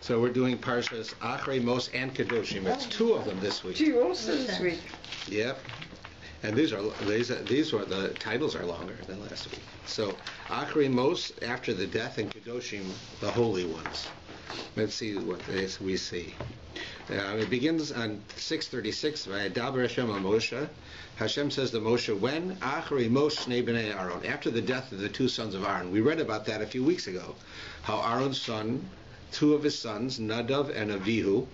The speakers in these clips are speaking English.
So we're doing Parshas Acharei Mot and Kedoshim. It's two of them this week. Two also this week. Yep. And these were the titles are longer than last week. So Acharei Mot, after the death, and Kedoshim, the holy ones. Let's see what we see. It begins on 6:36. Vayedaber Hashem al Moshe. Hashem says to Moshe, when Acharei Mot shnei bnei Aaron, after the death of the two sons of Aaron. We read about that a few weeks ago. How Aaron's son, two of his sons, Nadav and Avihu,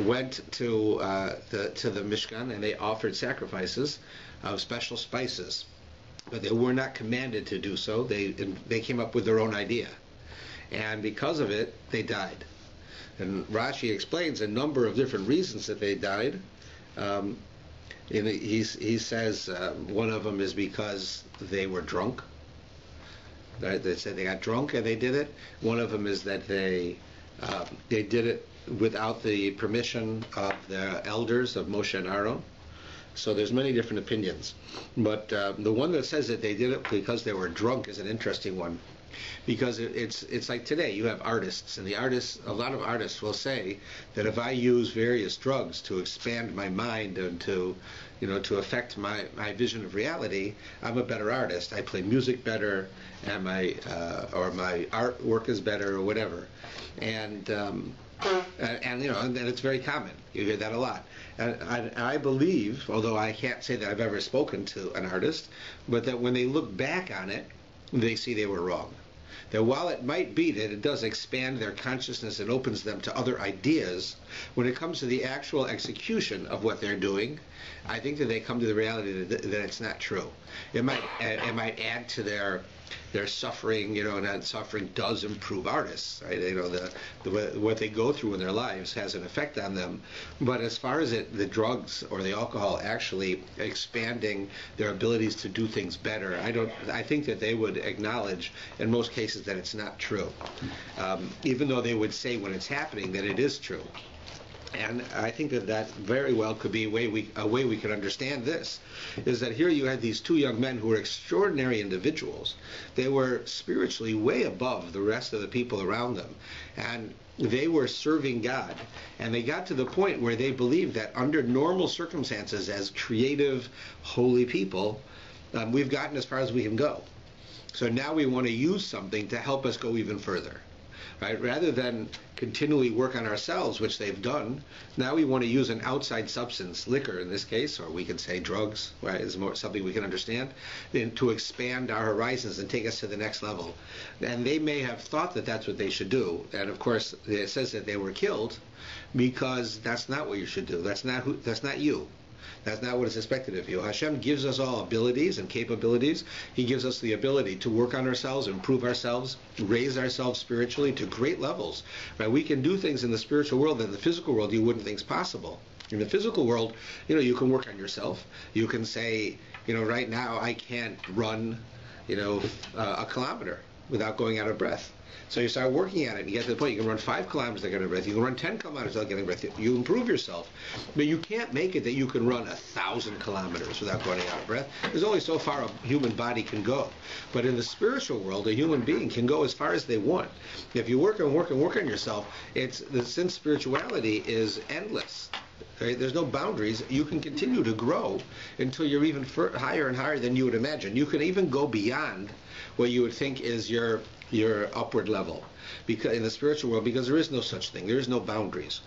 went to the Mishkan, and they offered sacrifices of special spices, but they were not commanded to do so. They came up with their own idea, and because of it, they died. And Rashi explains a number of different reasons that they died. He says one of them is because they were drunk. They said they got drunk and they did it. One of them is that they did it without the permission of the elders of Moshe and Aaron. So there's many different opinions. But the one that says that they did it because they were drunk is an interesting one. Because it's like today, you have artists, and a lot of artists will say that if I use various drugs to expand my mind and to affect my vision of reality, I'm a better artist. I play music better, and my artwork is better, or whatever. And it's very common. You hear that a lot. And I believe, although I can't say that I've ever spoken to an artist, but that when they look back on it, they see they were wrong. That while it might be that it does expand their consciousness and opens them to other ideas, when it comes to the actual execution of what they're doing, I think that they come to the reality that it's not true. It might add to their suffering, and that suffering does improve artists, right? What they go through in their lives has an effect on them. But as far as the drugs or the alcohol actually expanding their abilities to do things better, I think that they would acknowledge in most cases that it's not true, even though they would say when it's happening that it is true. And I think that very well could be a way we could understand this, is that here you had these two young men who were extraordinary individuals. They were spiritually way above the rest of the people around them, and they were serving God. And they got to the point where they believed that under normal circumstances, as creative, holy people, we've gotten as far as we can go. So now we want to use something to help us go even further. Right? Rather than continually work on ourselves, which they've done, now we want to use an outside substance, liquor in this case, or we can say drugs, right, is more something we can understand, to expand our horizons and take us to the next level. And they may have thought that that's what they should do. And of course, it says that they were killed because that's not what you should do. That's not you. That's not what is expected of you. Hashem gives us all abilities and capabilities. He gives us the ability to work on ourselves, improve ourselves, raise ourselves spiritually to great levels. Right? We can do things in the spiritual world that in the physical world you wouldn't think is possible. In the physical world, you can work on yourself. You can say, right now I can't run, a kilometer without going out of breath. So you start working at it, and you get to the point you can run 5 kilometers without getting breath. You can run 10 kilometers without getting breath. You improve yourself. But you can't make it that you can run 1,000 kilometers without going out of breath. There's only so far a human body can go. But in the spiritual world, a human being can go as far as they want. If you work and work and work on yourself, since spirituality is endless, right? There's no boundaries. You can continue to grow until you're even higher and higher than you would imagine. You can even go beyond what you would think is your upward level, because in the spiritual world, because there is no such thing. There is no boundaries.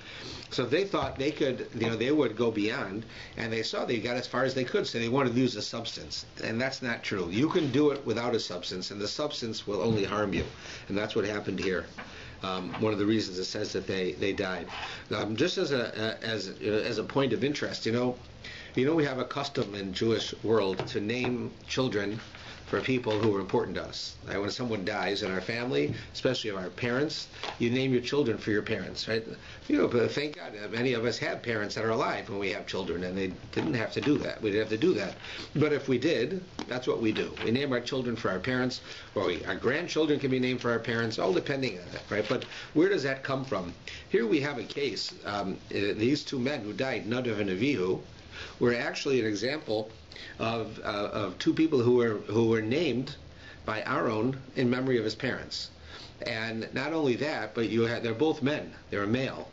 So they thought they could, they would go beyond, and they saw they got as far as they could, so they wanted to use a substance. And that's not true. You can do it without a substance, and the substance will only harm you. And that's what happened here. One of the reasons it says that they died. Just as a point of interest, we have a custom in Jewish world to name children for people who are important to us. Right? When someone dies in our family, especially our parents, you name your children for your parents, right? But thank God many of us have parents that are alive when we have children, and they didn't have to do that. We didn't have to do that. But if we did, that's what we do. We name our children for our parents, or our grandchildren can be named for our parents, all depending on that, right? But where does that come from? Here we have a case. These two men who died, Nadav and Avihu, were actually an example of two people who were named by Aaron in memory of his parents. And not only that, but they're both men. They're a male.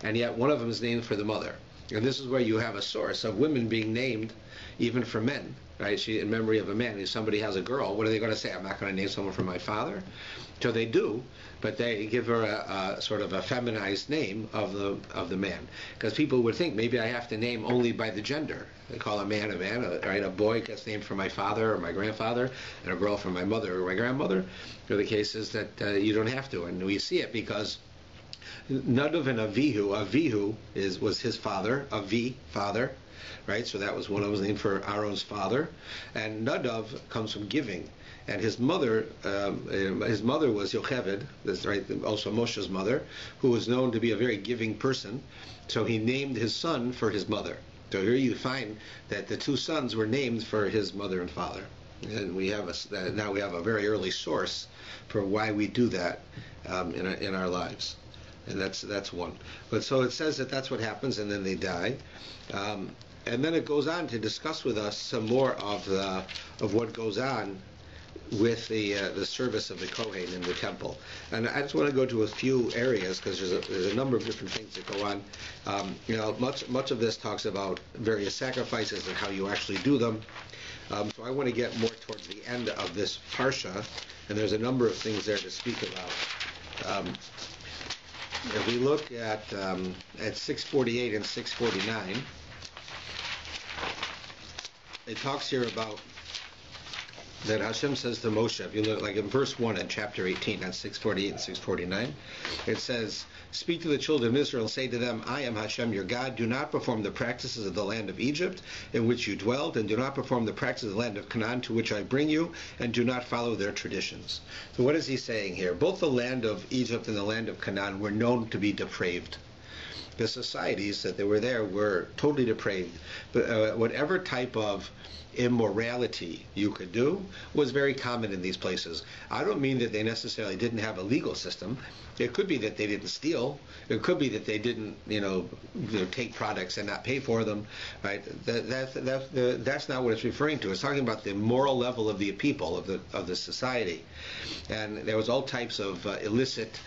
And yet one of them is named for the mother. And this is where you have a source of women being named even for men, right? She, in memory of a man. If somebody has a girl, what are they going to say? I'm not going to name someone for my father. So they do, but they give her a sort of a feminized name of the man, because people would think maybe I have to name only by the gender. They call a man, right? A boy gets named for my father or my grandfather, and a girl for my mother or my grandmother. Or the case is that you don't have to, and we see it because Nadav and Avihu was his father, father, right? So that was one of them, named for Aaron's father, and Nadav comes from giving, and his mother was Yocheved, that's right, also Moshe's mother, who was known to be a very giving person. So he named his son for his mother. So here you find that the two sons were named for his mother and father, and now we have a very early source for why we do that in our lives. And that's one. But so it says that that's what happens, and then they die. And then it goes on to discuss with us some more of what goes on with the service of the Kohen in the temple. And I just want to go to a few areas because there's a number of different things that go on. Much of this talks about various sacrifices and how you actually do them. So I want to get more towards the end of this parsha, and there's a number of things there to speak about. If we look at 648 and 649, it talks here about that Hashem says to Moshe, if you look like in verse 1 in chapter 18, that's 648 and 649, it says, "Speak to the children of Israel and say to them, I am Hashem your God. Do not perform the practices of the land of Egypt in which you dwelt, and do not perform the practices of the land of Canaan to which I bring you, and do not follow their traditions." So what is he saying here? Both the land of Egypt and the land of Canaan were known to be depraved. The societies that were there were totally depraved. But whatever type of immorality you could do was very common in these places. I don't mean that they necessarily didn't have a legal system. It could be that they didn't steal. It could be that they didn't, take products and not pay for them. Right? That's not what it's referring to. It's talking about the moral level of the people of the society, and there was all types of illicit.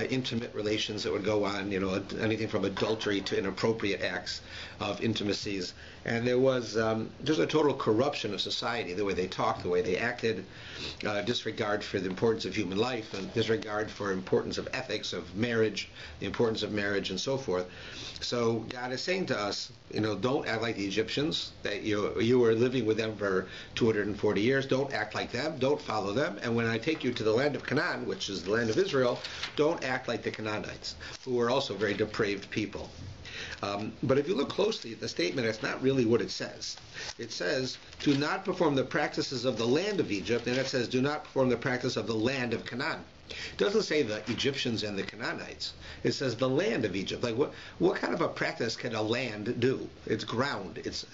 Intimate relations that would go on, anything from adultery to inappropriate acts of intimacies. And there was just a total corruption of society, the way they talked, the way they acted, disregard for the importance of human life, and disregard for importance of ethics, of marriage, the importance of marriage, and so forth. So God is saying to us, don't act like the Egyptians, that you were living with them for 240 years. Don't act like them. Don't follow them. And when I take you to the land of Canaan, which is the land of Israel, don't act like the Canaanites, who were also very depraved people. But if you look closely at the statement, it's not really what it says. It says, do not perform the practices of the land of Egypt, and it says, do not perform the practice of the land of Canaan. It doesn't say the Egyptians and the Canaanites. It says the land of Egypt. Like what kind of a practice can a land do? It's ground. It's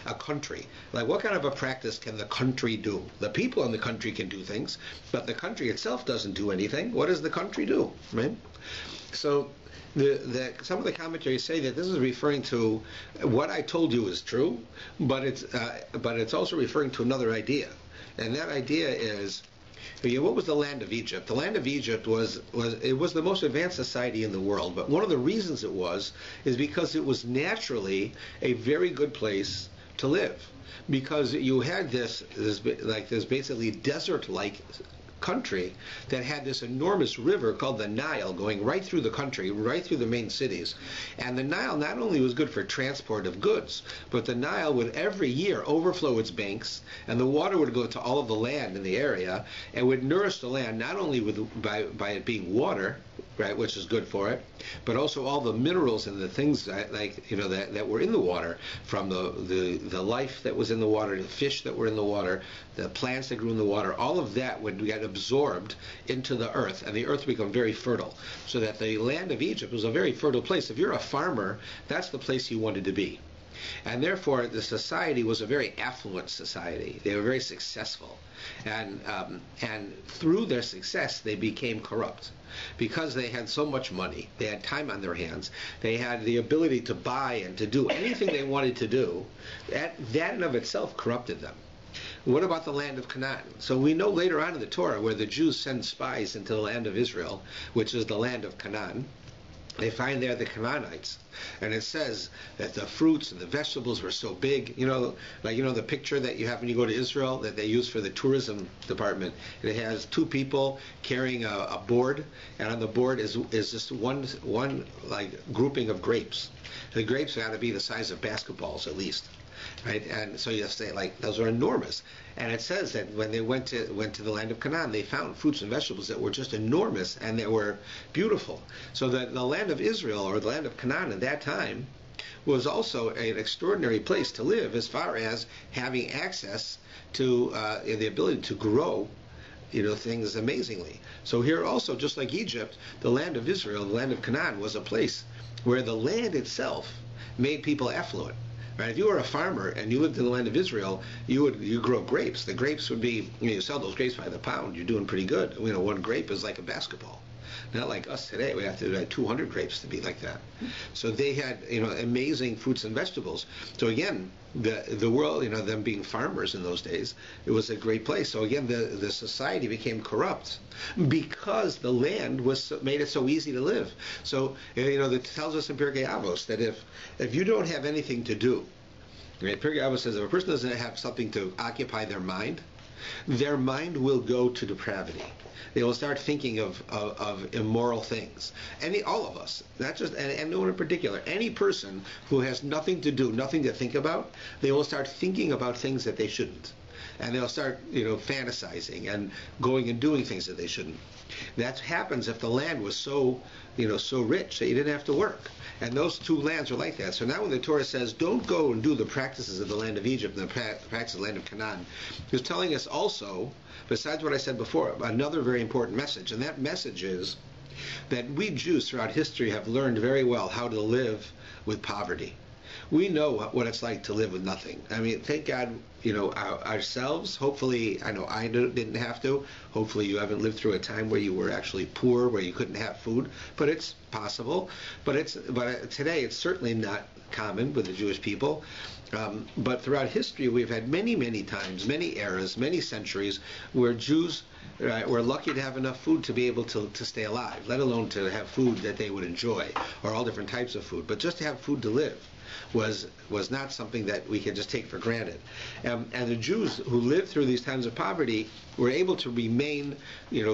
a country. Like what kind of a practice can the country do? The people in the country can do things, but the country itself doesn't do anything. What does the country do? Right? So some of the commentaries say that this is referring to what I told you is true, but it's also referring to another idea, and that idea is, what was the land of Egypt? The land of Egypt was the most advanced society in the world, but one of the reasons it was is because it was naturally a very good place to live, because you had this basically desert-like country that had this enormous river called the Nile going right through the country, right through the main cities. And the Nile not only was good for transport of goods, but the Nile would every year overflow its banks, and the water would go to all of the land in the area and would nourish the land not only by it being water, right, which is good for it, but also all the minerals and the things that were in the water, from the life that was in the water, the fish that were in the water, the plants that grew in the water. All of that would get absorbed into the earth, and the earth would become very fertile. So that the land of Egypt was a very fertile place. If you're a farmer, that's the place you wanted to be. And therefore, the society was a very affluent society. They were very successful. And through their success, they became corrupt. Because they had so much money, they had time on their hands, they had the ability to buy and to do anything they wanted to do, that in of itself corrupted them. What about the land of Canaan? So we know later on in the Torah where the Jews send spies into the land of Israel, which is the land of Canaan. They find there the Canaanites, and it says that the fruits and the vegetables were so big. The picture that you have when you go to Israel that they use for the tourism department. It has two people carrying a board, and on the board is just one like grouping of grapes. The grapes got to be the size of basketballs at least. Right, and so you have to say, like, those are enormous. And it says that when they went to the land of Canaan, they found fruits and vegetables that were just enormous and that were beautiful. So the land of Israel, or the land of Canaan at that time, was also an extraordinary place to live as far as having access to the ability to grow things amazingly. So here also, just like Egypt, the land of Israel, the land of Canaan, was a place where the land itself made people affluent. Right? If you were a farmer and you lived in the land of Israel, you grow grapes. The grapes would be, you sell those grapes by the pound. You're doing pretty good. One grape is like a basketball. Not like us today. We have to have 200 grapes to be like that. So they had, amazing fruits and vegetables. So again, the world, them being farmers in those days, it was a great place. So again, the society became corrupt because the land made it so easy to live. So it tells us in Pirkei Avos that if you don't have anything to do, right, Pirkei Avos says if a person doesn't have something to occupy their mind will go to depravity. They will start thinking of immoral things. All of us, not just and no one in particular. Any person who has nothing to do, nothing to think about, they will start thinking about things that they shouldn't, and they'll start fantasizing and going and doing things that they shouldn't. That happens if the land was so rich that you didn't have to work. And those two lands are like that. So now when the Torah says, don't go and do the practices of the land of Egypt and the practices of the land of Canaan, it's telling us also, besides what I said before, another very important message. And that message is that we Jews throughout history have learned very well how to live with poverty. We know what it's like to live with nothing. I mean, thank God, ourselves. Hopefully, I know I didn't have to. Hopefully, you haven't lived through a time where you were actually poor, where you couldn't have food. But it's possible. But today, it's certainly not common with the Jewish people. But throughout history, we've had many, many times, many eras, many centuries where Jews were lucky to have enough food to be able to stay alive, let alone to have food that they would enjoy, or all different types of food. But just to have food to live was not something that we could just take for granted. And the Jews who lived through these times of poverty were able to remain,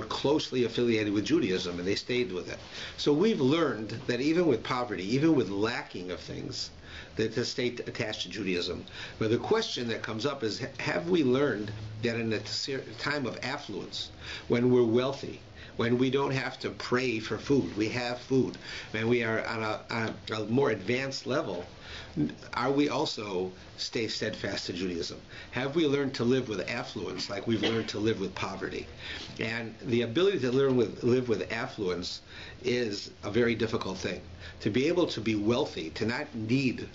closely affiliated with Judaism, and they stayed with it. So we've learned that even with poverty, even with lacking of things, that to stay attached to Judaism. But the question that comes up is, have we learned that in a time of affluence, when we're wealthy, when we don't have to pray for food, we have food, and we are on a more advanced level, are we also stay steadfast to Judaism? Have we learned to live with affluence like we've learned to live with poverty? And the ability to live with affluence is a very difficult thing. To be able to be wealthy, to not need,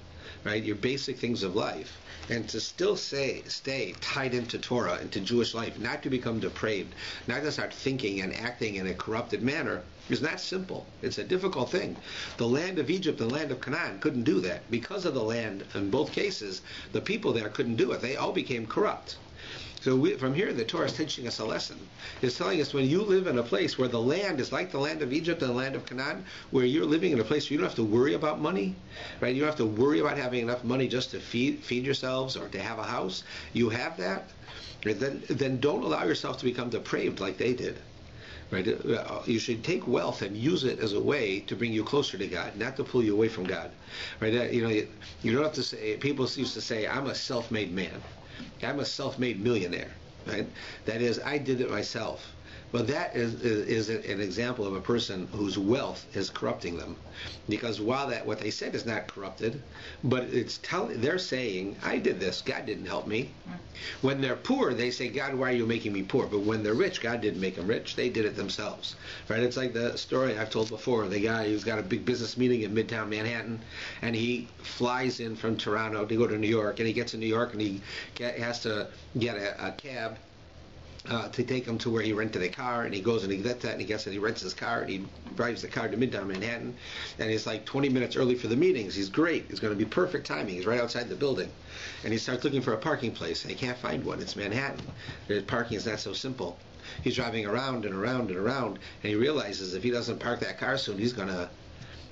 right, your basic things of life, and to still stay tied into Torah, into Jewish life, not to become depraved, not to start thinking and acting in a corrupted manner, is not simple. It's a difficult thing. The land of Egypt and the land of Canaan couldn't do that. Because of the land, in both cases, the people there couldn't do it. They all became corrupt. So from here, the Torah is teaching us a lesson. It's telling us when you live in a place where the land is like the land of Egypt and the land of Canaan, where you're living in a place where you don't have to worry about money, right? You don't have to worry about having enough money just to feed yourselves or to have a house. You have that. Then don't allow yourself to become depraved like they did. Right? You should take wealth and use it as a way to bring you closer to God, not to pull you away from God. Right? You don't have to say. People used to say, "I'm a self-made man. I'm a self-made millionaire." Right? That is, I did it myself. Well, that is an example of a person whose wealth is corrupting them, because while what they said is not corrupted, but they're saying, "I did this. God didn't help me." When they're poor, they say, "God, why are you making me poor?" But when they're rich, God didn't make them rich. They did it themselves. Right? It's like the story I've told before. The guy who's got a big business meeting in Midtown Manhattan, and he flies in from Toronto to go to New York, and he gets in New York, and he has to get a cab. to take him to where he rented a car, and he goes and he gets that, and he gets it, he rents his car, and he drives the car to Midtown Manhattan, and he's like 20 minutes early for the meetings. He's great. It's going to be perfect timing. He's right outside the building, and he starts looking for a parking place, and he can't find one. It's Manhattan. Parking is not so simple. He's driving around and around and around, and he realizes if he doesn't park that car soon, he's gonna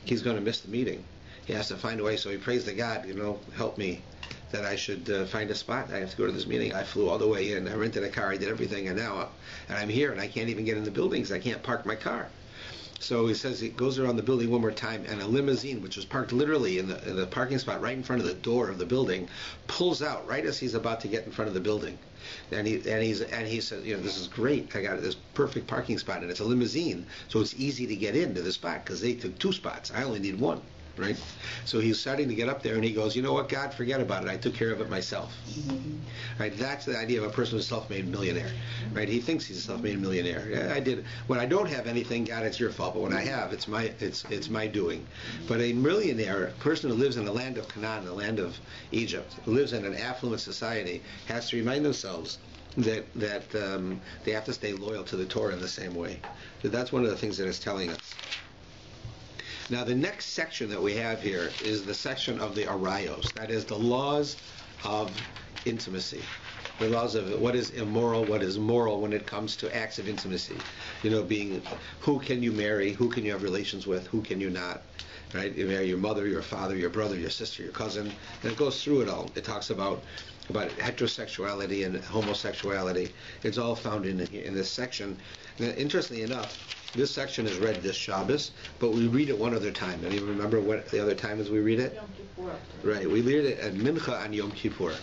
miss the meeting. He has to find a way. So he prays to God, help me, that I should find a spot. I have to go to this meeting. I flew all the way in. I rented a car. I did everything, and now I'm here, and I can't even get in the buildings. I can't park my car. So he says he goes around the building one more time, and a limousine, which was parked literally in the parking spot right in front of the door of the building, pulls out right as he's about to get in front of the building. And he says, this is great. I got this perfect parking spot, and it's a limousine, so it's easy to get into the spot because they took 2 spots. I only need 1. Right? So he's starting to get up there, and he goes, you know what, God, forget about it. I took care of it myself. Right? That's the idea of a person who's a self-made millionaire. Right? He thinks he's a self-made millionaire. Yeah, I did. When I don't have anything, God, it's your fault. But when I have, it's my doing. But a millionaire, a person who lives in the land of Canaan, the land of Egypt, who lives in an affluent society, has to remind themselves that they have to stay loyal to the Torah in the same way. So that's one of the things that it's telling us. Now, the next section that we have here is the section of the arayos. That is the laws of intimacy. The laws of what is immoral, what is moral when it comes to acts of intimacy. Being who can you marry, who can you have relations with, who can you not. Right? You marry your mother, your father, your brother, your sister, your cousin. And it goes through it all. It talks about heterosexuality and homosexuality. It's all found in this section. Now, interestingly enough, this section is read this Shabbos, but we read it one other time. And you remember what the other time is we read it? Yom Kippur. Right. We read it at Mincha on Yom Kippur.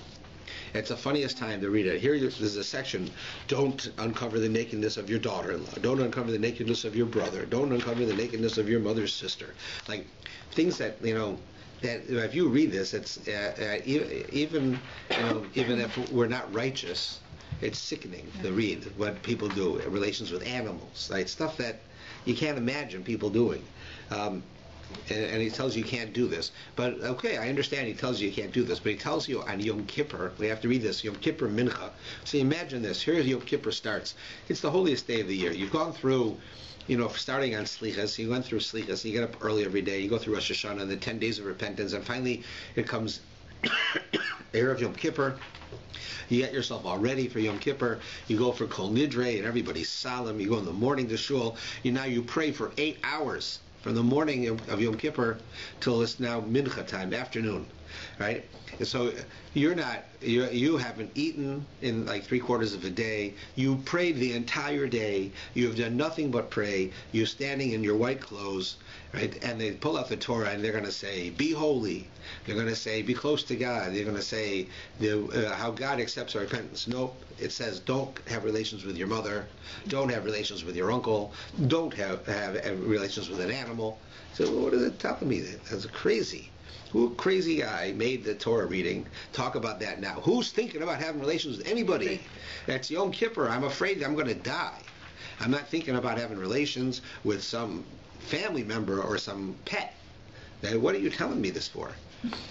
It's the funniest time to read it. Here, there's a section, don't uncover the nakedness of your daughter-in-law. Don't uncover the nakedness of your brother. Don't uncover the nakedness of your mother's sister. Like, things that, that if you read this, it's even if we're not righteous, it's sickening to read what people do in relations with animals, right? Stuff that you can't imagine people doing. And he tells you can't do this. But okay, I understand he tells you can't do this, but he tells you on Yom Kippur, we have to read this, Yom Kippur Mincha. So imagine this, here Yom Kippur starts. It's the holiest day of the year. You've gone through, starting on Slichas, you went through Slichas, you get up early every day, you go through Rosh Hashanah, and the 10 days of repentance, and finally it comes Erev Yom Kippur. You get yourself all ready for Yom Kippur. You go for Kol Nidre, and everybody's solemn. You go in the morning to shul. You pray for 8 hours from the morning of Yom Kippur till it's now Mincha time, afternoon, right? And so you haven't eaten in like 3/4 of a day. You prayed the entire day. You have done nothing but pray. You're standing in your white clothes, right? And they pull out the Torah and they're going to say, be holy. They're going to say, be close to God. They're going to say how God accepts our repentance. Nope. It says, don't have relations with your mother. Don't have relations with your uncle. Don't have relations with an animal. So what is it telling me? That's crazy. Who crazy guy made the Torah reading talk about that now? Who's thinking about having relations with anybody? That's Yom Kippur. I'm afraid I'm going to die. I'm not thinking about having relations with some family member or some pet. Now, what are you telling me this for?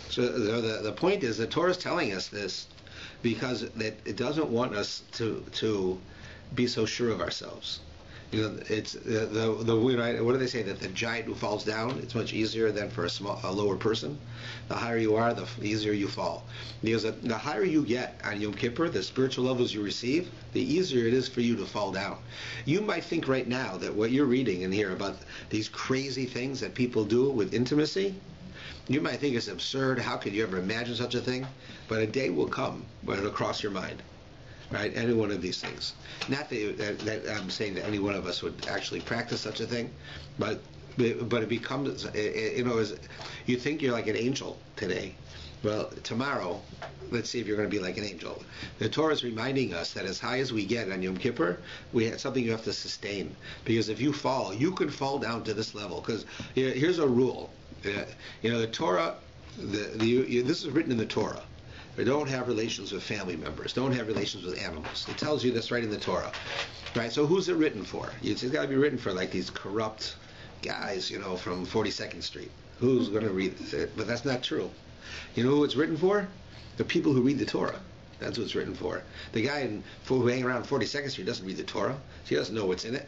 So the point is the Torah is telling us this because that it doesn't want us to be so sure of ourselves. It's what do they say, that the giant who falls down, it's much easier than for a lower person. The higher you are, the easier you fall. Because the higher you get on Yom Kippur, the spiritual levels you receive, the easier it is for you to fall down. You might think right now that what you're reading in here about these crazy things that people do with intimacy, you might think it's absurd. How could you ever imagine such a thing? But a day will come when it'll cross your mind. Right, any one of these things. Not that I'm saying that any one of us would actually practice such a thing, but it becomes, you think you're like an angel today. Well, tomorrow, let's see if you're going to be like an angel. The Torah is reminding us that as high as we get on Yom Kippur, we have something you have to sustain. Because if you fall, you could fall down to this level. Because here's a rule. The Torah, this is written in the Torah. Don't have relations with family members. Don't have relations with animals. It tells you this right in the Torah. Right? So who's it written for? It's got to be written for like these corrupt guys, from 42nd Street. Who's going to read it? But that's not true. You know who it's written for? The people who read the Torah. That's what it's written for. The guy who hang around 42nd Street doesn't read the Torah. He doesn't know what's in it.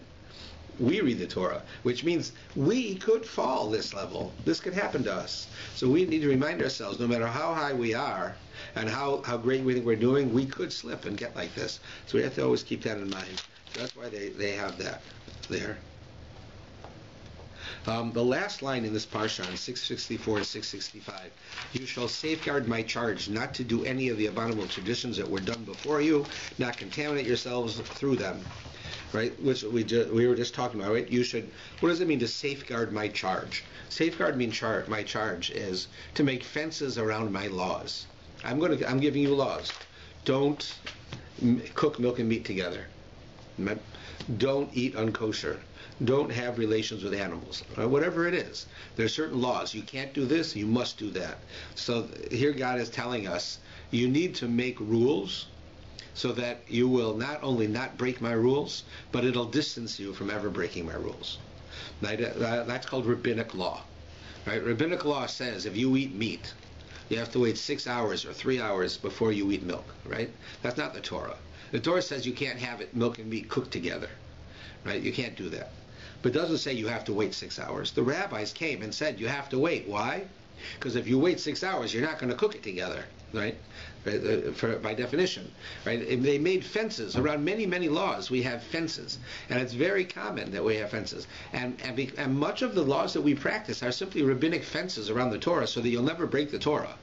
We read the Torah, which means we could fall this level. This could happen to us. So we need to remind ourselves, no matter how high we are and how great we think we're doing, we could slip and get like this. So we have to always keep that in mind. So that's why they have that there. The last line in this parsha, in 664 and 665, you shall safeguard my charge not to do any of the abominable traditions that were done before you, not contaminate yourselves through them. Right, which we were just talking about, right? You should. What does it mean to safeguard my charge? Safeguard means my charge is to make fences around my laws. I'm giving you laws. Don't cook milk and meat together. Don't eat unkosher. Don't have relations with animals. Whatever it is, there are certain laws. You can't do this. You must do that. So here God is telling us you need to make rules, so that you will not only not break my rules, but it'll distance you from ever breaking my rules. That's called rabbinic law. Right? Rabbinic law says if you eat meat, you have to wait 6 hours or 3 hours before you eat milk. Right? That's not the Torah. The Torah says you can't have milk and meat cooked together. Right? You can't do that. But it doesn't say you have to wait 6 hours. The rabbis came and said you have to wait. Why? Because if you wait 6 hours, you're not going to cook it together. Right? By definition, right? They made fences around many laws. We have fences, and it's very common that we have fences. And much of the laws that we practice are simply rabbinic fences around the Torah, so that you'll never break the Torah.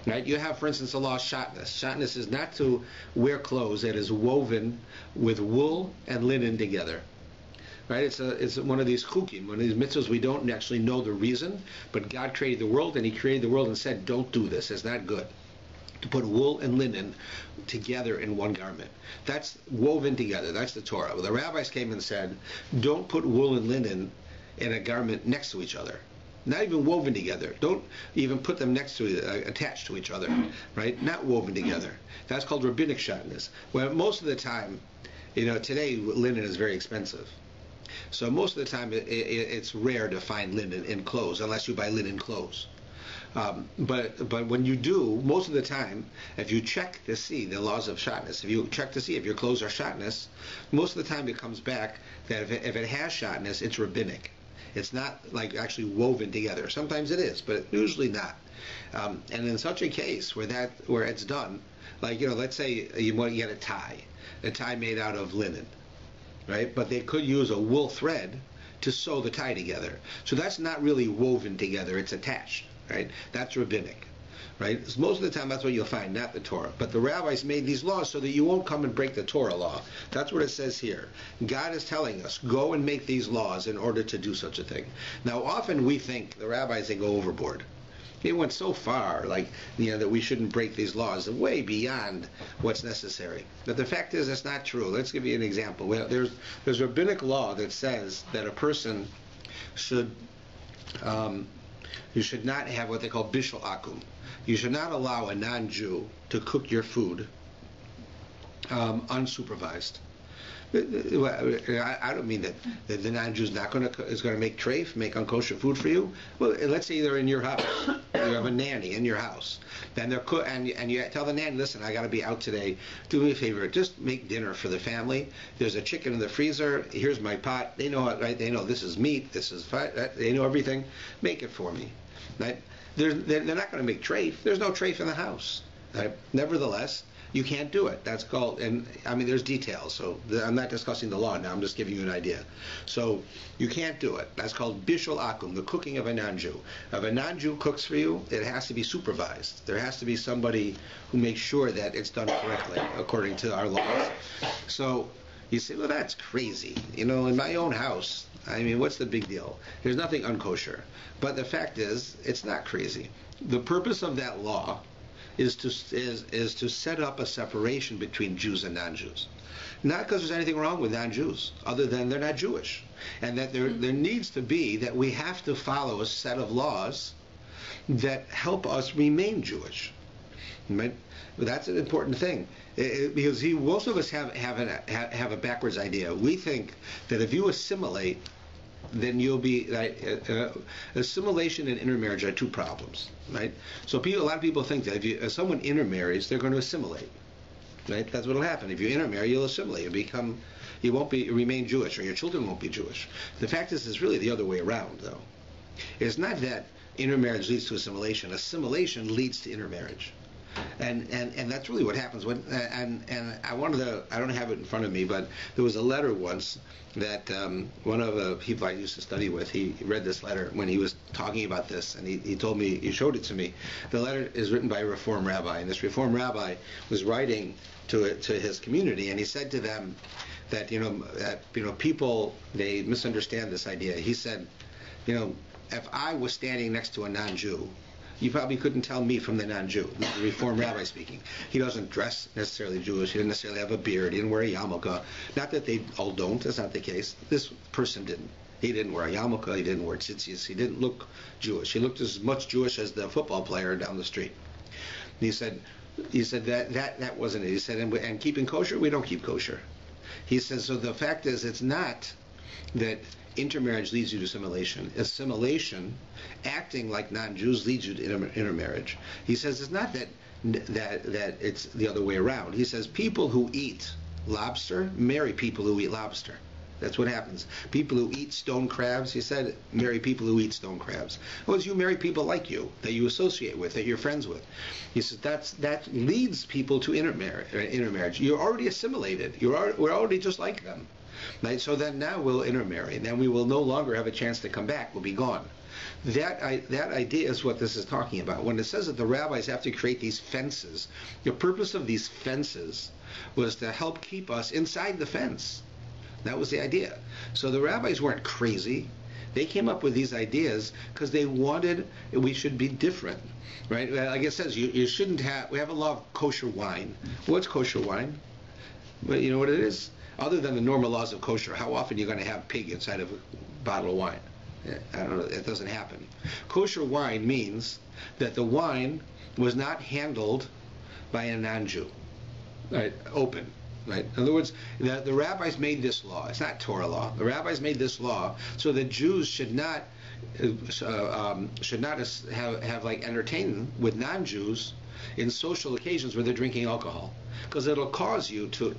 Right? You have, for instance, the law shatnez. Shatnez is not to wear clothes that is woven with wool and linen together. Right? It's one of these chukim, one of these mitzvahs we don't actually know the reason, but God created the world, and He created the world and said, don't do this. It's not good to put wool and linen together in one garment. That's woven together. That's the Torah. Well, the rabbis came and said, don't put wool and linen in a garment next to each other. Not even woven together. Don't even put them attached to each other. Right? Not woven together. That's called rabbinic shatnez. Well, most of the time, today linen is very expensive. So most of the time it's rare to find linen in clothes, unless you buy linen clothes. But when you do, most of the time, if you check to see the laws of shatnez, if you check to see if your clothes are shatnez, most of the time it comes back that if it has shatnez, it's rabbinic. It's not like actually woven together. Sometimes it is, but usually not. And in such a case where it's done, like let's say you want to get a tie made out of linen, right? But they could use a wool thread to sew the tie together. So that's not really woven together; it's attached. Right? That's rabbinic. Right? Most of the time that's what you'll find, not the Torah. But the rabbis made these laws so that you won't come and break the Torah law. That's what it says here. God is telling us, go and make these laws in order to do such a thing. Now often we think, the rabbis, they go overboard. They went so far, that we shouldn't break these laws, way beyond what's necessary. But the fact is, it's not true. Let's give you an example. There's rabbinic law that says that a person should... you should not have what they call bishul akum. You should not allow a non-Jew to cook your food unsupervised. I don't mean that the non-Jew is going to make treif, make unkosher food for you. Well, let's say they're in your house. You have a nanny in your house, and and you tell the nanny, listen, I got to be out today. Do me a favor, just make dinner for the family. There's a chicken in the freezer. Here's my pot. They know it, right? They know this is meat. This is fat. They know everything. Make it for me. Right? They're not going to make treif. There's no treif in the house. Right? Nevertheless, you can't do it. That's called, and I mean, there's details. So I'm not discussing the law now. I'm just giving you an idea. So you can't do it. That's called bishul akum, the cooking of a non-Jew. If a non-Jew cooks for you, it has to be supervised. There has to be somebody who makes sure that it's done correctly according to our laws. So you say, well, that's crazy. In my own house, I mean, what's the big deal? There's nothing unkosher. But the fact is, it's not crazy. The purpose of that law is to set up a separation between Jews and non-Jews. Not because there's anything wrong with non-Jews, other than they're not Jewish. And that there needs to be, that we have to follow a set of laws that help us remain Jewish. Right? But that's an important thing. Because most of us have a backwards idea. We think that if you assimilate, then you'll be assimilation and intermarriage are two problems, right? So a lot of people think that if someone intermarries, they're going to assimilate. Right? That's what will happen. If you intermarry, you'll assimilate. You won't remain Jewish, or your children won't be Jewish. The fact is, it's really the other way around, though. It's not that intermarriage leads to assimilation. Assimilation leads to intermarriage. And that's really what happens when. And I don't have it in front of me, but there was a letter once that one of the people I used to study with, he read this letter when he was talking about this, and he told me, he showed it to me. The letter is written by a Reform rabbi, and this Reform rabbi was writing to his community, and he said to them that people, they misunderstand this idea. He said, if I was standing next to a non-Jew, you probably couldn't tell me from the non-Jew. This is the Reform rabbi speaking. He doesn't dress necessarily Jewish. He didn't necessarily have a beard. He didn't wear a yarmulke. Not that they all don't. That's not the case. This person didn't. He didn't wear a yarmulke. He didn't wear tzitzis. He didn't look Jewish. He looked as much Jewish as the football player down the street. He said that wasn't it. He said, and keeping kosher, we don't keep kosher. He says, so the fact is, it's not that intermarriage leads you to assimilation. Assimilation, acting like non-Jews, leads you to intermarriage. He says it's not that it's the other way around. He says people who eat lobster marry people who eat lobster. That's what happens. People who eat stone crabs, he said, marry people who eat stone crabs. Well, you marry people like you, that you associate with, that you're friends with. He says that leads people to intermarriage. You're already assimilated. We're already just like them. Right? So then now we'll intermarry, and then we will no longer have a chance to come back. We'll be gone. That idea is what this is talking about. When it says that the rabbis have to create these fences, the purpose of these fences was to help keep us inside the fence. That was the idea. So the rabbis weren't crazy. They came up with these ideas because they wanted we should be different, right? Like it says, you shouldn't have. We have a law of kosher wine. What's kosher wine? Well, you know what it is? Other than the normal laws of kosher, how often are you going to have pig inside of a bottle of wine? I don't know. It doesn't happen. Kosher wine means that the wine was not handled by a non-Jew, right? Open. Right. In other words, the rabbis made this law. It's not Torah law. The rabbis made this law so that Jews should not have like entertainment with non-Jews in social occasions where they're drinking alcohol, because it'll cause you to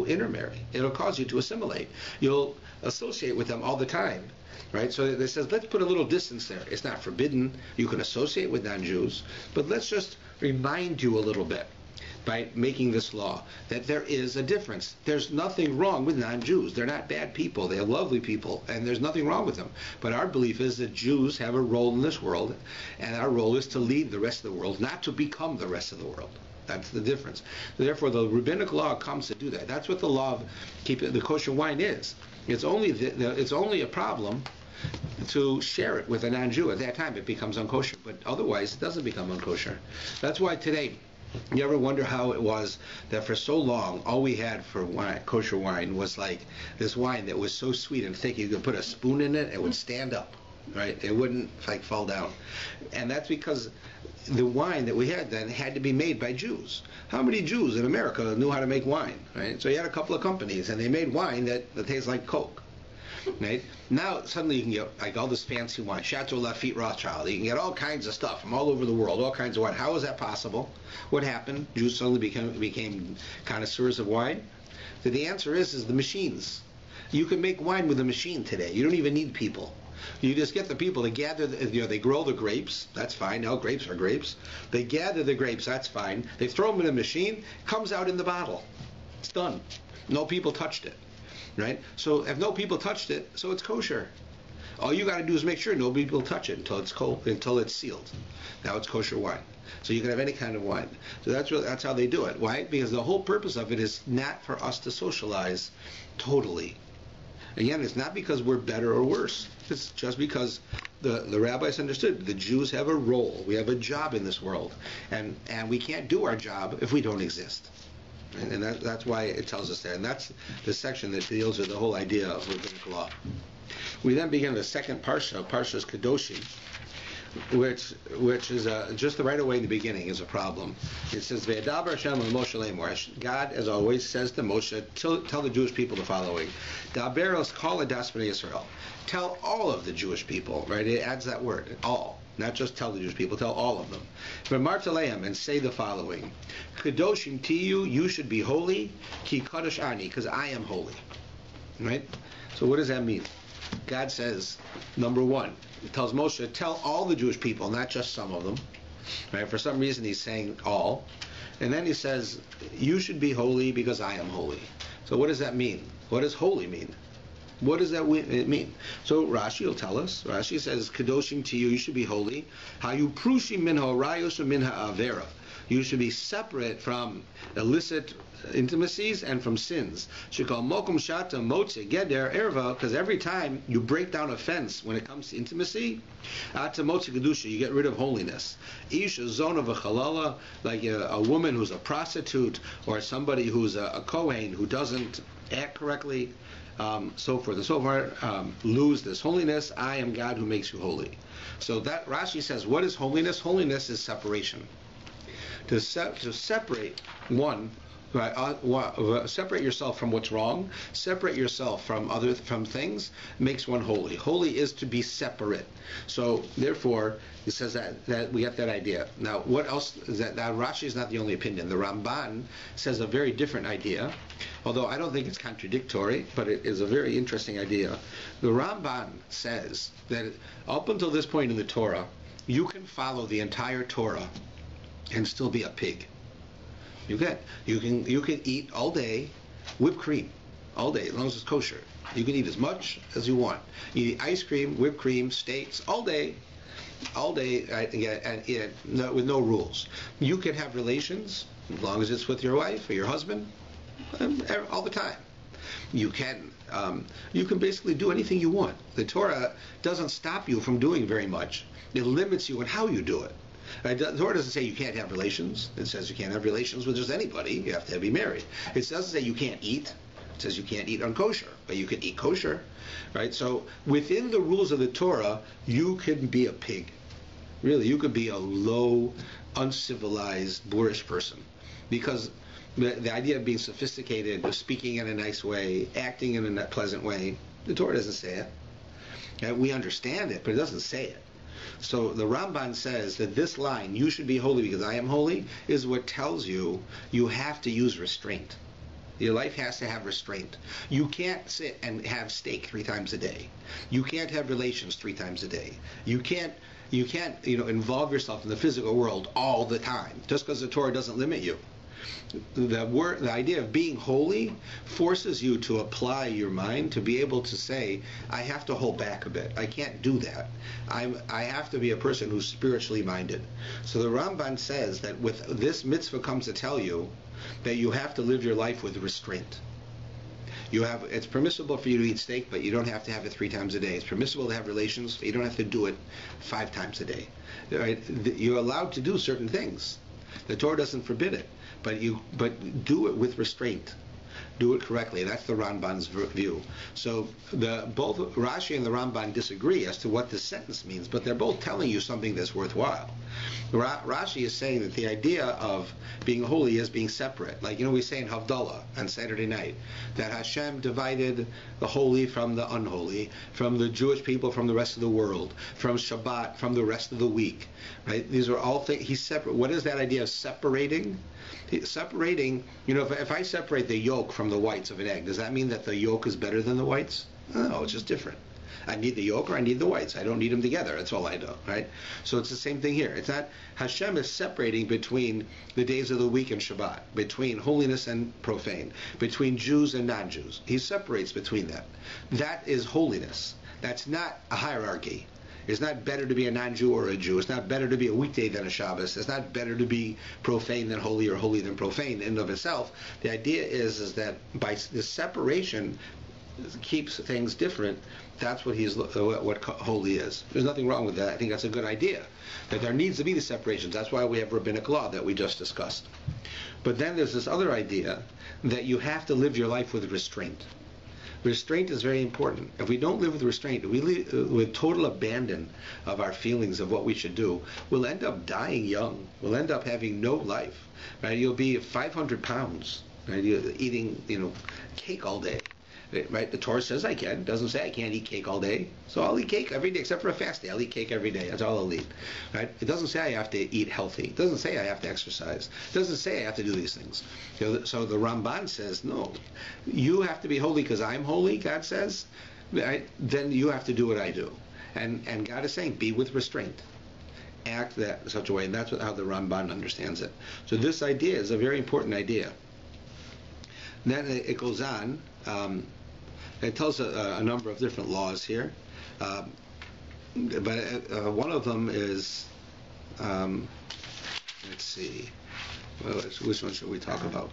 intermarry. It'll cause you to assimilate. You'll associate with them all the time. Right? So it says, let's put a little distance there. It's not forbidden. You can associate with non-Jews, but let's just remind you a little bit by making this law that there is a difference. There's nothing wrong with non-Jews. They're not bad people. They're lovely people, and there's nothing wrong with them. But our belief is that Jews have a role in this world, and our role is to lead the rest of the world, not to become the rest of the world. That's the difference. Therefore, the rabbinic law comes to do that. That's what the law of keeping the kosher wine is. It's only a problem to share it with a non-Jew. At that time, it becomes unkosher. But otherwise, it doesn't become unkosher. That's why today, you ever wonder how it was that for so long, all we had for wine, kosher wine, was like this wine that was so sweet and thick, you could put a spoon in it, it would stand up, right? It wouldn't like fall down. And that's because the wine that we had then had to be made by Jews. How many Jews in America knew how to make wine, right? So you had a couple of companies, and they made wine that tastes like Coke. Right? Now suddenly you can get like all this fancy wine, Chateau Lafite Rothschild. You can get all kinds of stuff from all over the world, all kinds of wine. How is that possible? What happened? Jews suddenly became connoisseurs of wine. So the answer is the machines. You can make wine with a machine today. You don't even need people. You just get the people to gather. They grow the grapes. That's fine. Now grapes are grapes. They gather the grapes. That's fine. They throw them in a machine. It comes out in the bottle. It's done. No people touched it. Right? So if no people touched it, so it's kosher. All you got to do is make sure no people touch it until it's cold, until it's sealed. Now it's kosher wine. So you can have any kind of wine. So that's how they do it. Why? Because the whole purpose of it is not for us to socialize totally. Again, it's not because we're better or worse. It's just because the rabbis understood the Jews have a role. We have a job in this world, and we can't do our job if we don't exist. And that's why it tells us there. And that's the section that deals with the whole idea of rabbinic law. We then begin the second parsha, Parshas Kedoshim. which is just the right away in the beginning is a problem. It says, "Ve'adaber Hashem Moshe lemor." God, as always, says to Moshe, "Tell the Jewish people the following: Daberos kol hadas bnei Yisrael." Tell all of the Jewish people. Right? It adds that word, all. Not just tell the Jewish people, tell all of them. V'martaleim, and say the following: Kedoshim tiyu, you should be holy. Ki kadosh ani, because I am holy. Right? So what does that mean? God says, number one, He tells Moshe, tell all the Jewish people, not just some of them. Right? For some reason He's saying all. And then He says, you should be holy because I am holy. So what does that mean? What does holy mean? What does that mean? So Rashi will tell us. Rashi says, Kedoshim to you should be holy. Hayu prushim min ha'orayos min ha'avera. You should be separate from illicit intimacies and from sins. Shekal mokum shata motze geder erva, because every time you break down a fence when it comes to intimacy, ata motze kedusha, you get rid of holiness. Isha zona v'chalala, like a woman who's a prostitute or somebody who's a kohen who doesn't act correctly, so forth and so forth, lose this holiness. I am God who makes you holy. So that Rashi says, what is holiness? Holiness is separation. To separate one, separate yourself from what's wrong, separate yourself from things, makes one holy. Holy is to be separate. So therefore, it says that we get that idea. Now, what else is that? Now, Rashi is not the only opinion. The Ramban says a very different idea, although I don't think it's contradictory, but it is a very interesting idea. The Ramban says that up until this point in the Torah, you can follow the entire Torah and still be a pig. You can eat all day whipped cream all day as long as it's kosher. You can eat as much as you want. You eat ice cream, whipped cream, steaks all day, and with no rules. You can have relations as long as it's with your wife or your husband all the time. You can basically do anything you want. The Torah doesn't stop you from doing very much. It limits you in how you do it. The Torah doesn't say you can't have relations. It says you can't have relations with just anybody. You have to be married. It doesn't say you can't eat. It says you can't eat unkosher, but you can eat kosher, right? So within the rules of the Torah, you can be a pig. Really, you could be a low, uncivilized, boorish person, because the idea of being sophisticated, of speaking in a nice way, acting in a pleasant way, the Torah doesn't say it. And we understand it, but it doesn't say it. So the Ramban says that this line, you should be holy because I am holy, is what tells you you have to use restraint. Your life has to have restraint. You can't sit and have steak 3 times a day. You can't have relations 3 times a day. You can't involve yourself in the physical world all the time, just because the Torah doesn't limit you. The idea of being holy forces you to apply your mind to be able to say, I have to hold back a bit. I can't do that. I have to be a person who's spiritually minded. So the Ramban says that with this mitzvah comes to tell you that you have to live your life with restraint. It's permissible for you to eat steak, but you don't have to have it 3 times a day. It's permissible to have relations, but you don't have to do it 5 times a day. Right? You're allowed to do certain things. The Torah doesn't forbid it. But do it with restraint. Do it correctly. That's the Ramban's view. So both Rashi and the Ramban disagree as to what this sentence means, but they're both telling you something that's worthwhile. Rashi is saying that the idea of being holy is being separate. Like, we say in Havdalah on Saturday night, that Hashem divided the holy from the unholy, from the Jewish people from the rest of the world, from Shabbat from the rest of the week. Right? These are all things. He's separate. What is that idea of separating? Separating, if I separate the yolk from the whites of an egg, does that mean that the yolk is better than the whites? No, it's just different. I need the yolk or I need the whites. I don't need them together. That's all I know, right? So it's the same thing here. It's not, Hashem is separating between the days of the week and Shabbat, between holiness and profane, between Jews and non-Jews. He separates between them. That is holiness. That's not a hierarchy. It's not better to be a non-Jew or a Jew. It's not better to be a weekday than a Shabbos. It's not better to be profane than holy or holy than profane in and of itself. The idea is that by the separation keeps things different. That's what what holy is. There's nothing wrong with that. I think that's a good idea, that there needs to be the separations. That's why we have rabbinic law that we just discussed. But then there's this other idea that you have to live your life with restraint. Restraint is very important. If we don't live with restraint, if we live with total abandon of our feelings of what we should do, we'll end up dying young. We'll end up having no life. Right? You'll be 500 pounds. Right? You're eating, cake all day. Right? The Torah says I can. It doesn't say I can't eat cake all day. So I'll eat cake every day, except for a fast day. I'll eat cake every day. That's all I'll eat. Right? It doesn't say I have to eat healthy. It doesn't say I have to exercise. It doesn't say I have to do these things. So the Ramban says, no, you have to be holy because I'm holy, God says. Right? Then you have to do what I do. And God is saying, be with restraint. Act that in such a way. And that's how the Ramban understands it. So this idea is a very important idea. And then it goes on. It tells a number of different laws here, but one of them is, let's see, which one should we talk about?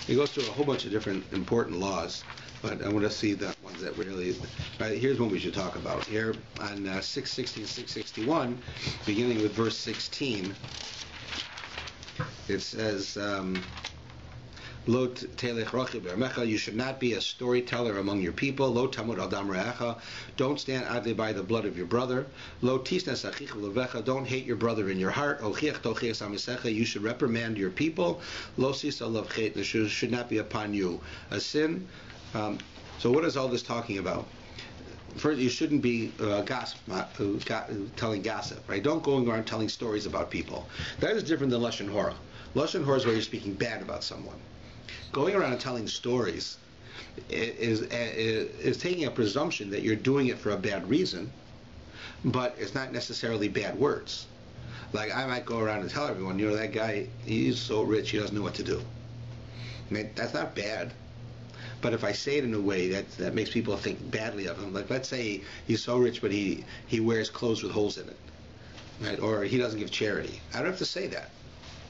It goes through a whole bunch of different important laws, but I want to see the ones that really, right, here's one we should talk about. Here on 660 and 661, beginning with verse 16, it says, you should not be a storyteller among your people. Lo tamud adam re'echa. Don't stand idly by the blood of your brother. Lo tisnas achicha levecha. Don't hate your brother in your heart. Ochiach tochias amisecha. You should reprimand your people. Lo sisa lav chet. This should not be upon you a sin. So what is all this talking about? First, you shouldn't be telling gossip, right? Don't go around telling stories about people. That is different than lashon hora. Lashon hora is where you're speaking bad about someone. Going around and telling stories is taking a presumption that you're doing it for a bad reason, but it's not necessarily bad words. Like I might go around and tell everyone, that guy, he's so rich, he doesn't know what to do. I mean, that's not bad. But if I say it in a way that makes people think badly of him, like let's say he's so rich, but he wears clothes with holes in it, right? Or he doesn't give charity. I don't have to say that.